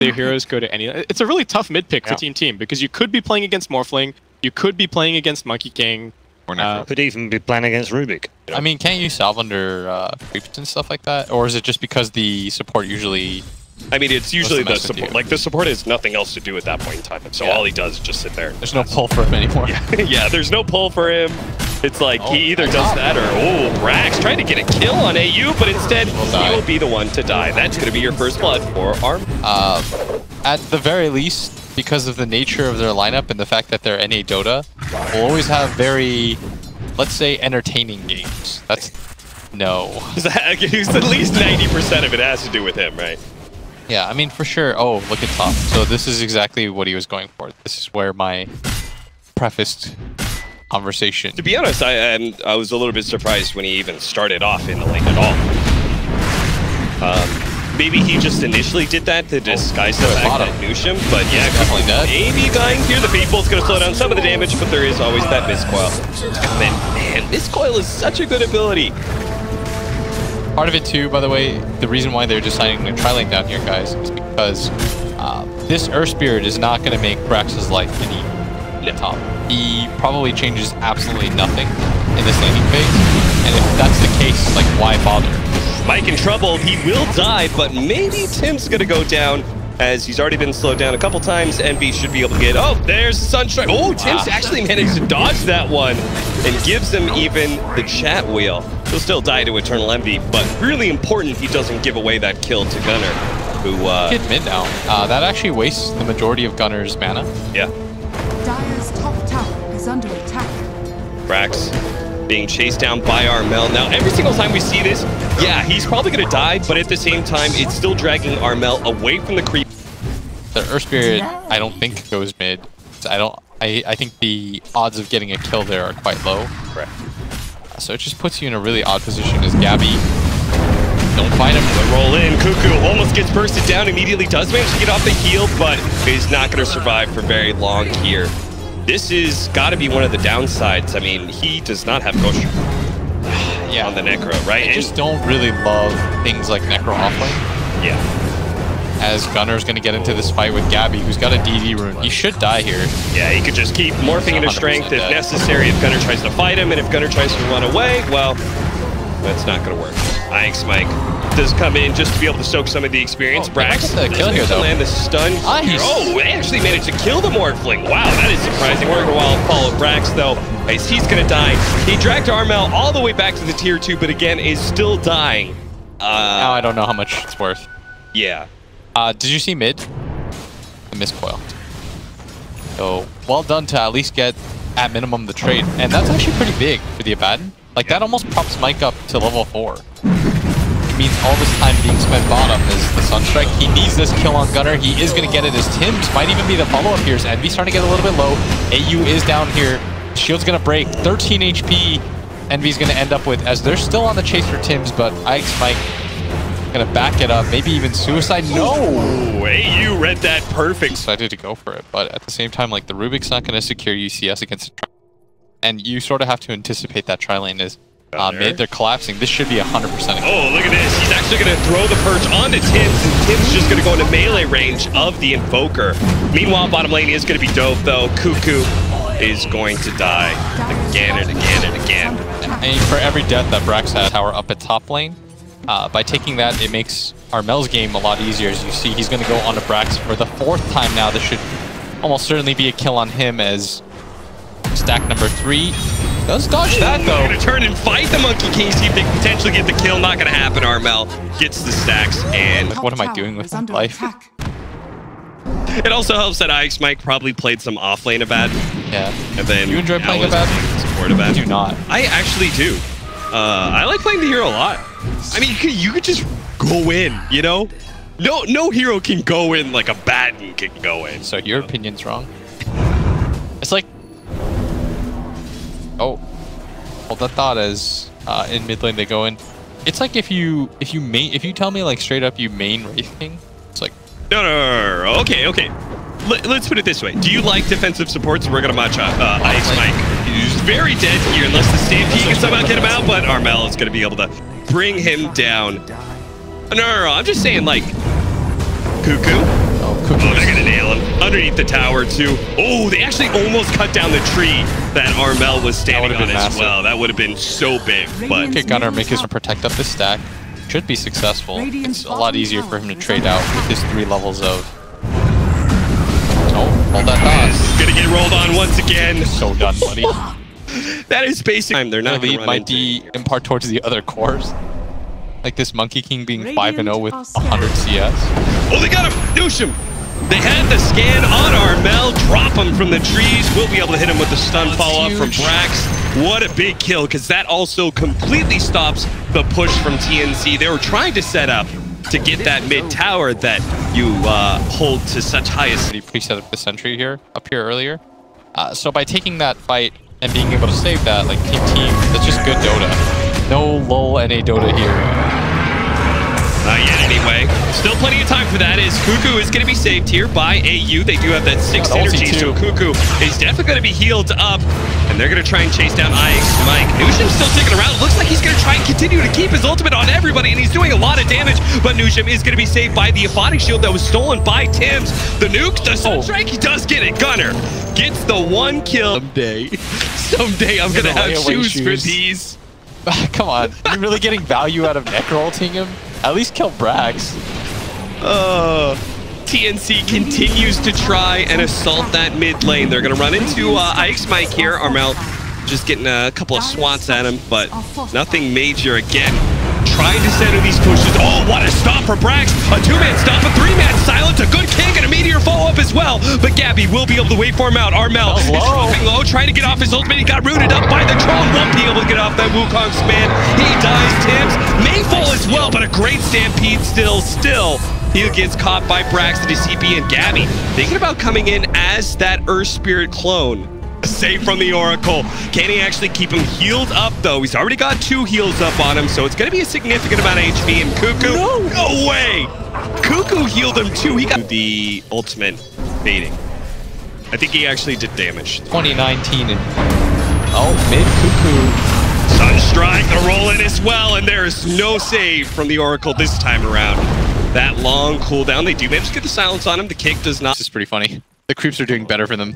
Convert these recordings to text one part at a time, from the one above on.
their heroes go to any... It's a really tough mid pick for Team Team, because you could be playing against Morphling, you could be playing against Monkey King, or could even be playing against Rubik. You know? I mean, can't you salve under creeps and stuff like that? Or is it just because the support usually... I mean, it's usually the support. Like, the support has nothing else to do at that point in time. So all he does is just sit there. There's no pull for him anymore. Yeah, there's no pull for him. It's like he either does that or, Rax trying to get a kill on AU, but instead he will be the one to die. That's going to be your first blood for Arm. At the very least, because of the nature of their lineup and the fact that they're NA Dota, we'll always have very, let's say, entertaining games. That's... No. At least 90% of it has to do with him, right? Yeah, I mean, for sure. Oh, look at top. So this is exactly what he was going for. This is where my prefaced conversation. To be honest, I was a little bit surprised when he even started off in the lane at all. Maybe he just initially did that to disguise the fact that Nushim, but yeah, maybe dying here. The Faithful's going to slow down some of the damage, but there is always that Miscoil. And then, man, Miscoil is such a good ability. Part of it too, by the way, the reason why they're deciding to tri-lane down here, guys, is because this Earth Spirit is not going to make Brax's life any top. He probably changes absolutely nothing in this laning phase, and if that's the case, like, why bother? Mike in trouble. He will die, but maybe Tim's going to go down, as he's already been slowed down a couple times. Envy should be able to get... Oh, there's the Sunstrike. Oh, Tim's actually managed to dodge that one and gives him even the chat wheel. He'll still die to Eternal Envy, but really important he doesn't give away that kill to Gunnar, who... Hit mid now. That actually wastes the majority of Gunnar's mana. Yeah. Dire's top tower is under attack. Brax being chased down by Armel. Now, every single time we see this, yeah, he's probably going to die, but at the same time, it's still dragging Armel away from the creep. The Earth Spirit, I don't think goes mid. I think the odds of getting a kill there are quite low. Right. So it just puts you in a really odd position as Gabby. Don't find him. The roll in. Cuckoo almost gets bursted down, immediately does manage to get off the heal, but is not going to survive for very long here. This is got to be one of the downsides. I mean, he does not have Ghost on the Necro, right? I just don't really love things like Necro offlane. Yeah. As Gunnar's going to get into this fight with Gabby, who's got a DD rune. He should die here. Yeah, he could just keep morphing into strength if necessary, if Gunnar tries to fight him, and if Gunnar tries to run away, well, that's not going to work. Ix Mike does come in just to be able to soak some of the experience. Brax kill here, though. Land the stun. Oh, they actually managed to kill the Morphling. Wow, that is surprising. We're going to follow Brax, though, as he's going to die. He dragged Armel all the way back to the tier 2, but again, is still dying. Now I don't know how much it's worth. Yeah. Did you see mid? The Miscoil. So, well done to at least get, at minimum, the trade. And that's actually pretty big for the Abaddon. Like, that almost props Mike up to level 4. It means all this time being spent bottom is the Sunstrike. He needs this kill on Gunnar. He is going to get it as Tim's might even be the follow-up here. As Envy's starting to get a little bit low. AU is down here. Shield's going to break. 13 HP. Envy's going to end up with, as they're still on the chase for Tim's, but Ix Mike gonna back it up, maybe even suicide. No! Ooh, AU read that perfect. Decided to go for it, but at the same time, like, the Rubik's not gonna secure UCS against a and you sort of have to anticipate that tri-lane is mid. They're collapsing. This should be 100%. Oh, look at this. He's actually gonna throw the perch onto Tims, and Tims just gonna go into melee range of the Invoker. Meanwhile, bottom lane is gonna be dope, though. Cuckoo is going to die again and again and again. And for every death that Brax had tower up at top lane, by taking that, it makes Armel's game a lot easier. As you see, he's going to go onto Brax for the 4th time now. This should almost certainly be a kill on him as stack number 3 does dodge that, though. Going to turn and fight the Monkey King, see if they can potentially get the kill. Not going to happen. Armel gets the stacks, and... Like, what am I doing with my life? It also helps that Ix Mike probably played some off-lane Abaddon. Yeah. And then you enjoy playing Abaddon? Support Abaddon. I do not. I actually do. I like playing the hero a lot. I mean, you could just go in, you know? No hero can go in like Abaddon can go in. So your opinion's wrong. It's like... Oh. Hold that thought as in mid lane they go in. It's like if you tell me like straight up you main Wraith King, it's like... No. Okay. Let's put it this way. Do you like defensive supports? We're going to match Ix Mike. He's very dead here unless the Stampede can somehow get him out, but Armel is going to be able to bring him down. No. I'm just saying, like, Cuckoo. Oh, they're gonna nail him. Underneath the tower, too. Oh, they actually almost cut down the tree that Armel was standing on as well. That would have been so big, but... Okay, Gunner, make his protect up his stack. Should be successful. It's a lot easier for him to trade out with his 3 levels of... Oh, hold that toss. Gonna get rolled on once again. So done, buddy. That is basic. They're not lead might be in part towards the other cores. Like this Monkey King being 5-0 with 100 CS. Oh, they got him! NewsHim! They had the scan on Armel, drop him from the trees. We'll be able to hit him with the stun follow-up from Brax. What a big kill, because that also completely stops the push from TNC. They were trying to set up to get that mid tower that you hold to such highest. He preset up the sentry here, up here earlier. So by taking that fight and being able to save that, like team, that's just good Dota. No lull NA Dota here. Not yet anyway. Still plenty of time for that, as Kuku is going to be saved here by AU. They do have that 6 energy, so Kuku is definitely going to be healed up. And they're going to try and chase down IX Mike. NewsHim's still sticking around. Looks like he's going to try and continue to keep his ultimate on everybody, and he's doing a lot of damage. But NewsHim is going to be saved by the Aphotic Shield that was stolen by Tims. The nuke, the Sunstrike, he does get it. Gunner gets the 1 kill. Someday I'm going to have shoes for these. Come on. You're really getting value out of Necro ulting him? At least kill Brax. TNC continues to try and assault that mid lane. They're going to run into IX Mike here. Armel just getting a couple of swats at him, but nothing major again. Trying to center these pushes. Oh, what a stop for Brax. A 2-man stop, a 3-man silence, a good kick, and a meteor follow-up as well. But Gabby will be able to wait for him out. Armel is dropping low, trying to get off his ultimate. He got rooted up by the troll. Won't be able to get off that Wukong's man. He dies. Tims may fall as well, but a great stampede still. He gets caught by Brax, the DCP, and Gabby thinking about coming in as that Earth Spirit clone. Save from the Oracle. Can he actually keep him healed up, though? He's already got 2 heals up on him, so it's going to be a significant amount of HP. And Kuku, no way! Kuku healed him, too. He got the ultimate baiting. I think he actually did damage. 2019 and... Oh, mid Kuku. Sunstrike, the roll in as well, and there is no save from the Oracle this time around. That long cooldown, they do manage to get the silence on him. The kick does not... This is pretty funny. The creeps are doing better for them.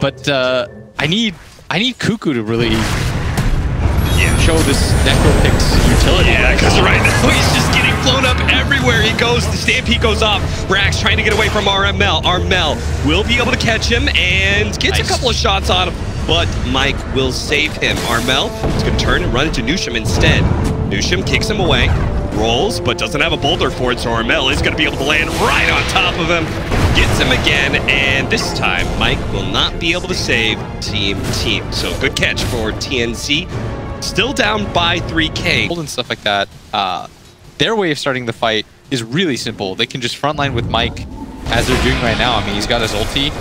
But I need Kuku to really show this Necropix utility. Yeah, because right now he's just getting blown up everywhere he goes. The stampede goes off. Brax trying to get away from Armel. Armel will be able to catch him and gets a couple of shots on him, but Mike will save him. Armel is going to turn and run into NewsHim instead. NewsHim kicks him away, rolls, but doesn't have a boulder for it, so Armel is going to be able to land right on top of him. Gets him again, and this time Mike will not be able to save team. So good catch for TNC. Still down by 3K. And stuff like that. Their way of starting the fight is really simple. They can just frontline with Mike as they're doing right now. I mean, he's got his ulti.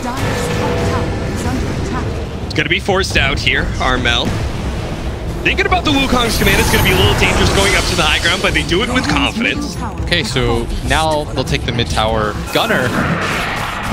It's going to be forced out here, Armel. Thinking about the Wukong's command, it's going to be a little dangerous going up to the high ground, but they do it with confidence. Okay, so now they'll take the mid tower. Gunner,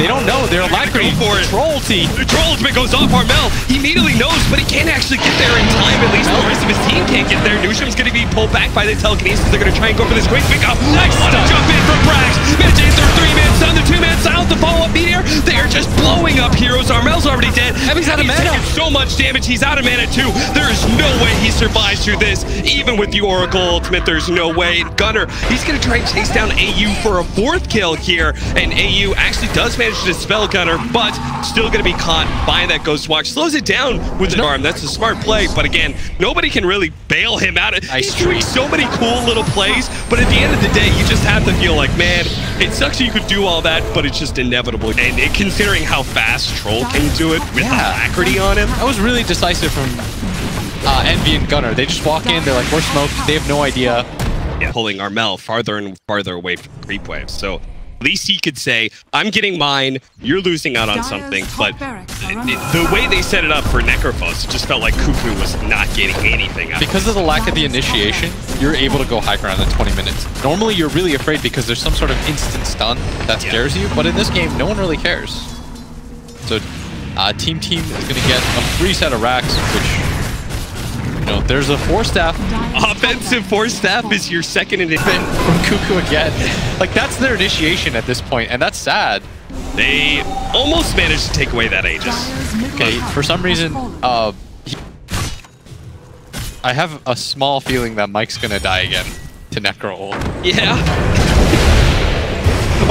they don't know. They're alacrity for it. Troll ulti. The troll ultimate goes off. Armel, he immediately knows, but he can't actually get there in time. At least the rest of his team can't get there. NewsHim's going to be pulled back by the telekinesis. They're going to try and go for this quick pickup. Nice jump in from Brax. Manages their 3-man stun, the 2-man silence, the follow-up meteor. They are just blowing up heroes. Armel's already dead. He's out of mana. Taking so much damage. He's out of mana too. There is no way he survives through this. Even with the Oracle ultimate, there's no way. Gunner, he's going to try and chase down AU for a 4th kill here. And AU actually does manage to dispel Gunner, but still going to be caught by that Ghost Walk. Slows it down with the arm. That's a smart play, but again, nobody can really bail him out. He's doing so many cool little plays, but at the end of the day, you just have to feel like, man, it sucks you could do all that, but it's just inevitable. And considering how fast Troll can do it with alacrity on him. That was really decisive from Envy and Gunner. They just walk in, they're like, we're smoked. They have no idea. Yeah, pulling Armel farther and farther away from creep waves. So at least he could say, I'm getting mine, you're losing out on something. But the way they set it up for Necrophos, it just felt like Kuku was not getting anything out. Because of the lack of the initiation, you're able to go high ground in 20 minutes. Normally, you're really afraid because there's some sort of instant stun that scares you, but in this game, no one really cares. So Team is going to get a free set of racks, which, you know, there's a 4-staff. Offensive 4-staff is your second initiation. From Kuku again. Like, that's their initiation at this point, and that's sad. They almost managed to take away that Aegis. Okay, for some reason, I have a small feeling that Mike's gonna die again to Necro ult. Yeah.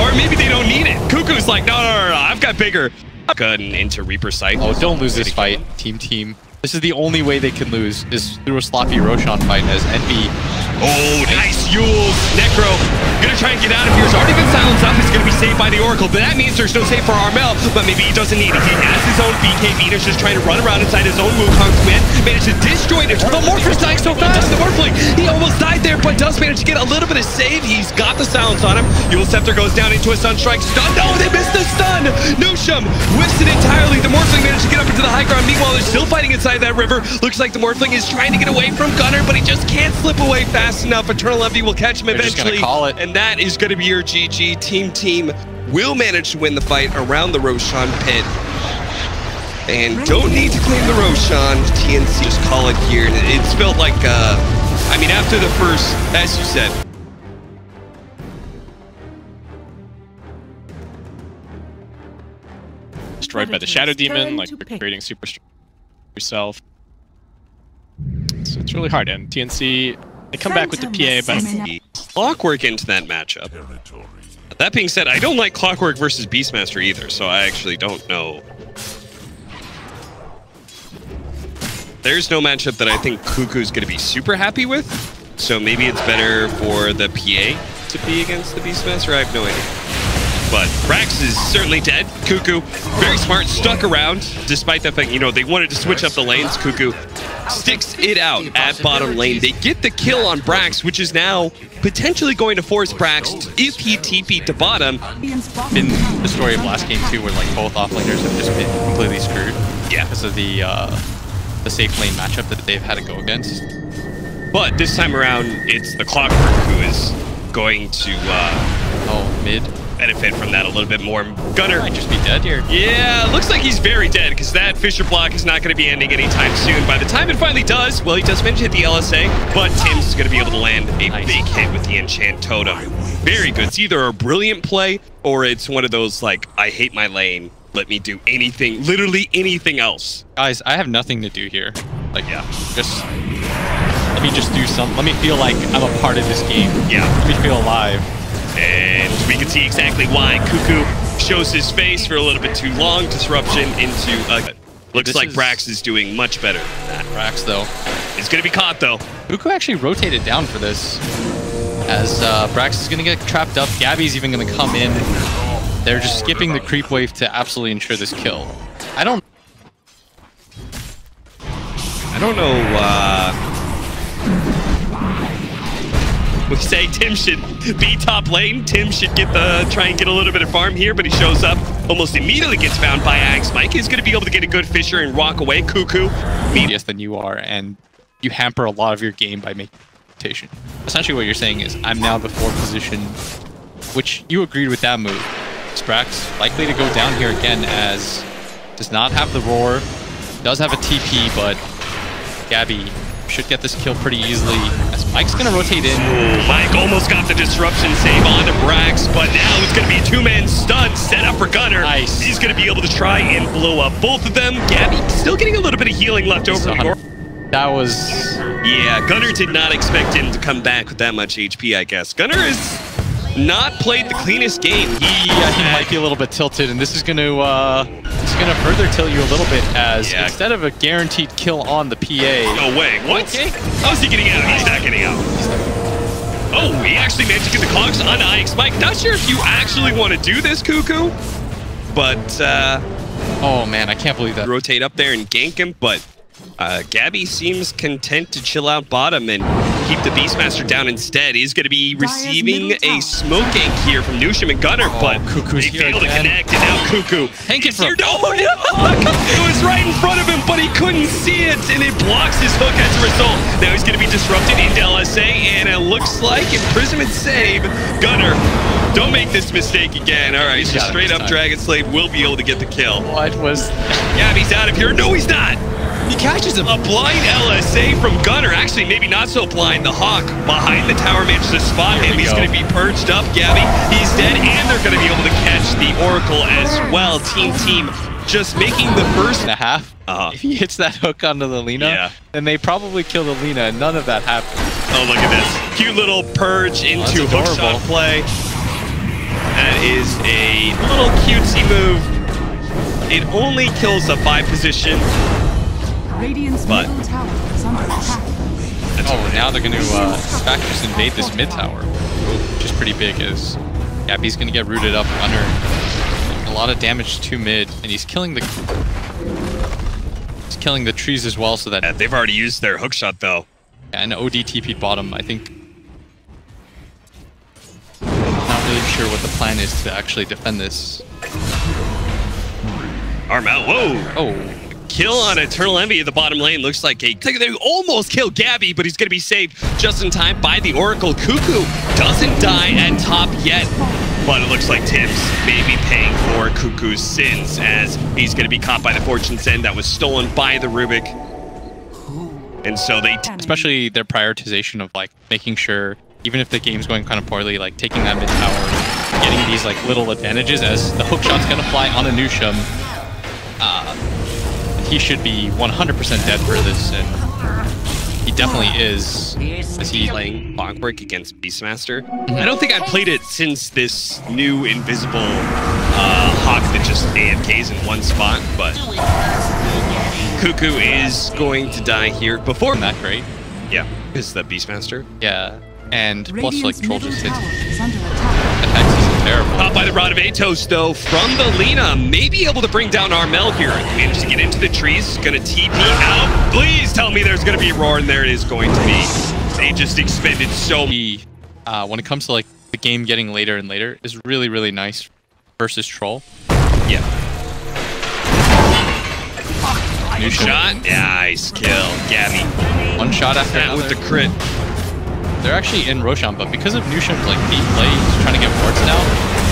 Or maybe they don't need it. Cuckoo's like, no, I've got bigger. Gun into Reaper's sight. Oh, don't lose this fight, team. This is the only way they can lose, is through a sloppy Roshan fight as Envy. Oh, nice Yules. Necro gonna try and get out of here. He's already been silenced up. He's gonna be saved by the Oracle, but that means there's no save for Armel, but maybe he doesn't need it. He has his own BK. Venus just trying to run around inside his own Wukong's command. Managed to disjoint it. The Morpheus dying so fast. The Morphling, he almost died there, but does manage to get a little bit of save. He's got the silence on him. Yules Scepter goes down into a Sunstrike. Stun. No, they missed the stun. NuShim whiffs it entirely. The Morphling managed to get up into the high ground. Meanwhile, they're still fighting inside that river. Looks like the Morphling is trying to get away from Gunnar, but he just can't slip away fast enough. Eternal Envy will catch him eventually. Call it. And that is going to be your GG. Team will manage to win the fight around the Roshan pit. And don't need to claim the Roshan. TNC just call it here. And it's felt like, I mean, after the first, as you said, destroyed by the Shadow Demon, like creating super yourself. So it's really hard. And TNC, they come back with the PA, but Clockwork into that matchup. That being said, I don't like Clockwork versus Beastmaster either, so I actually don't know. There's no matchup that I think Cuckoo's going to be super happy with, so maybe it's better for the PA to be against the Beastmaster. I have no idea. But Brax is certainly dead. Cuckoo, very smart, stuck around, despite the fact, you know, they wanted to switch up the lanes. Cuckoo sticks it out at bottom lane. They get the kill on Brax, which is now potentially going to force Brax, if he TP'd to bottom. In the story of last game too, where like both offlaners have just been completely screwed. Yeah. Because of the safe lane matchup that they've had to go against. But this time around, it's the Clockwork who is going to mid. benefit from that a little bit more. Gunnar Might just be dead here. Yeah, looks like he's very dead because that Fisher block is not going to be ending anytime soon. By the time it finally does, well, he does manage to hit the LSA, but Tim's going to be able to land a big hit with the Enchant Totem. Very good. It's either a brilliant play or it's one of those like, I hate my lane. Let me do anything, literally anything else. Guys, I have nothing to do here. Like, yeah, just let me just do something. Let me feel like I'm a part of this game. Yeah. Let me feel alive. And we can see exactly why Cuckoo shows his face for a little bit too long. Disruption into... looks like Brax is doing much better than that. Brax, though. It's going to be caught, though. Cuckoo actually rotated down for this. As Brax is going to get trapped up. Gabby's even going to come in. They're just skipping the creep wave to absolutely ensure this kill. I don't know, we say Tim should be top lane. Tim should try and get a little bit of farm here, but he shows up, almost immediately gets found by Axe. Mike is going to be able to get a good Fisher and walk away. Cuckoo. Yes, than you are, and you hamper a lot of your game by making rotation. Essentially what you're saying is, I'm now the 4th position, which you agreed with that move. Sprax likely to go down here again as does not have the roar, does have a TP, but Gabby should get this kill pretty easily as Mike's gonna rotate in. Ooh, Mike almost got the disruption save onto Brax, but now it's gonna be a 2-man stun set up for Gunnar. Nice. He's gonna be able to try and blow up both of them. Gabby still getting a little bit of healing left over. That was... Yeah, Gunnar did not expect him to come back with that much HP, I guess. Gunnar has not played the cleanest game. He might be a little bit tilted, and this is gonna further tilt you a little bit as instead of a guaranteed kill on the PA. No way. What? Okay. How is he getting out? He's not getting out. Oh, he actually managed to get the clogs on Ix. Mike, not sure if you actually want to do this, Cuckoo, but oh man, I can't believe that. Rotate up there and gank him, but Gabby seems content to chill out bottom and keep the Beastmaster down instead. He's going to be receiving a smoke gank here from NuShim and Gunnar, but Cuckoo's they failed to connect, and now Cuckoo is here. Oh, no! It was right in front of him, but he couldn't see it, and it blocks his hook as a result. Now he's going to be disrupted into LSA, and it looks like imprisonment save. Gunnar, don't make this mistake again. All right, so straight up Dragon Slave will be able to get the kill. What was... Gabby's out of here. No, he's not! He catches him. A blind LSA from Gunner. Actually, maybe not so blind. The Hawk behind the tower manages to spot him. He's going to be purged up, Gabby. He's dead, and they're going to be able to catch the Oracle as well. Team just making the first and a half. If he hits that hook onto the Lina, then they probably kill the Lina, and none of that happened. Oh, look at this. Cute little purge into hookshot play. That is a little cutesy move. It only kills a 5 position. Radiant's middle tower is under attack. Oh, now they're going to just invade this mid tower, which is pretty big. As Gabby's going to get rooted up under a lot of damage to mid, and he's killing the trees as well. So that they've already used their hookshot though. And OD TP bottom. I think not really sure what the plan is to actually defend this. Arm out. Whoa. Oh. Kill on Eternal Envy in the bottom lane. Looks like they almost kill Gabby, but he's going to be saved just in time by the Oracle. Cuckoo doesn't die at top yet, but it looks like Tim's may be paying for Cuckoo's sins as he's going to be caught by the Fortune Send that was stolen by the Rubik. And so they... Especially their prioritization of like making sure, even if the game's going kind of poorly, like taking that mid tower, getting these like little advantages as the hookshot's going to fly on MidasHim. He should be 100% dead for this, and he definitely is. Is he playing Clockwork against Beastmaster? I don't think I've played it since this new invisible Hawk that just AFKs in one spot, but Cuckoo is going to die here before that great. Yeah, is the Beastmaster. Yeah, and plus like Troll just hits. Terrible. Caught by the Rod of Atos, though, from the Lina. May be able to bring down Armel here. Managed to get into the trees. Gonna TP out. Please tell me there's gonna be a roar, and there it is going to be. They just expended so much. When it comes to like the game getting later and later, is really, really nice versus Troll. Yeah. New shot. Nice kill. Gabby. One shot after another. With the crit. They're actually in Roshan, but because of MidasHim's like deep play, he's trying to get wards down.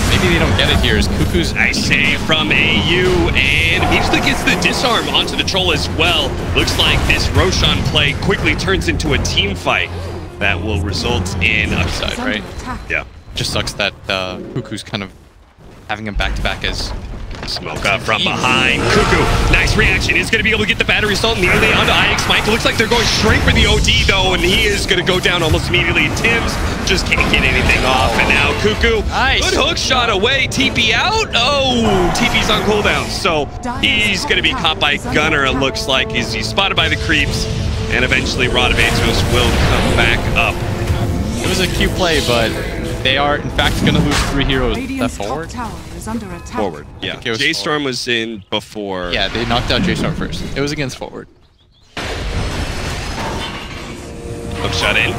Maybe they don't get it here. As Cuckoo's nice save from AU, and immediately gets the disarm onto the Troll as well. Looks like this Roshan play quickly turns into a team fight that will result in upside, right? Yeah. Just sucks that Cuckoo's kind of having him back-to-back as smoke up from behind. Cuckoo, nice reaction. Is going to be able to get the battery assault immediately onto IX Mike. It looks like they're going straight for the OD though, and he is going to go down almost immediately. Tim's just can't get anything off, and now Cuckoo, good hook shot away. TP out. Oh, TP's on cooldown, so he's going to be caught by Gunner. It looks like he's spotted by the creeps, and eventually Rod of Atos will come back up. It was a cute play, but they are in fact going to lose 3 heroes. That forward. Forward, yeah. J-Storm was in before. Yeah, they knocked out J-Storm first. It was against forward. Hook shot in.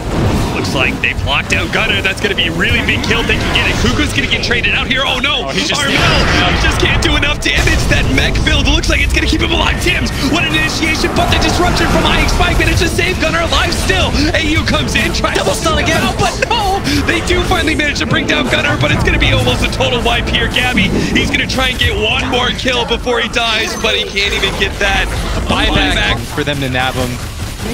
Looks like they blocked down Gunner. That's going to be a really big kill. They can get it. Cuckoo's going to get traded out here. Oh no! He just can't do enough damage. That mech build looks like it's going to keep him alive. Tim's, what an initiation, but the disruption from IX Spike managed to save Gunner alive still. AU comes in, tries to stun again, but no! They do finally manage to bring down Gunner, but it's going to be almost a total wipe here. Gabby, he's going to try and get one more kill before he dies, but he can't even get that. A buyback for them to nab him.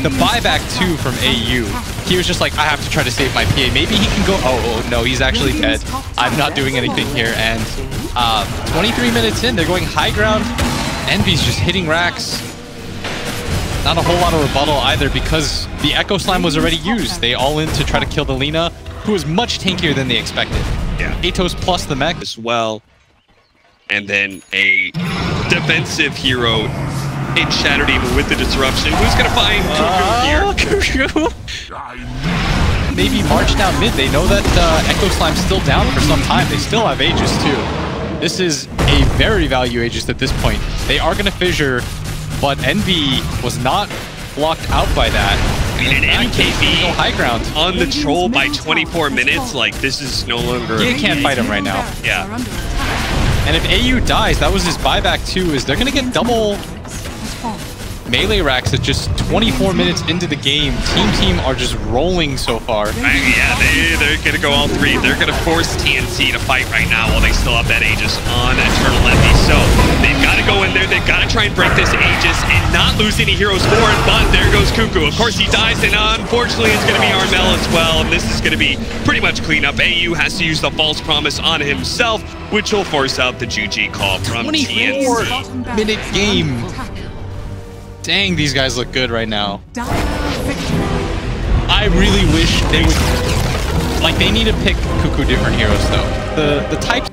The buyback too from AU. He was just like, I have to try to save my PA. Maybe he can go. Oh no, he's actually dead. I'm not doing anything here. And 23 minutes in, they're going high ground. Envy's just hitting racks. Not a whole lot of rebuttal either because the Echo Slam was already used. They all in to try to kill the Lina, who was much tankier than they expected. Yeah. Atos plus the mech as well. And then a defensive hero in Shattered even with the disruption. Who's going to find Cuckoo here? Maybe march down mid. They know that Echo Slime's still down for some time. They still have Aegis too. This is a very value Aegis at this point. They are going to fissure, but Envy was not blocked out by that. I mean, an MKB go high ground on the Troll by 24 minutes. Like, this is no longer... You can't fight him right now. Yeah. And if AU dies, that was his buyback too, is they're going to get double Melee racks at just 24 minutes into the game. Team are just rolling so far. Yeah, they're going to go all three. They're going to force TNC to fight right now while they still have that Aegis on Eternal Envy. So they've got to go in there. They've got to try and break this Aegis and not lose any heroes for it. But there goes Cuckoo. Of course, he dies, and unfortunately, it's going to be Armel as well. And this is going to be pretty much cleanup. AU has to use the false promise on himself, which will force out the GG call from TNC. 24-minute game. Dang, these guys look good right now. I really wish they would... Like, they need to pick Cuckoo different heroes, though. The types...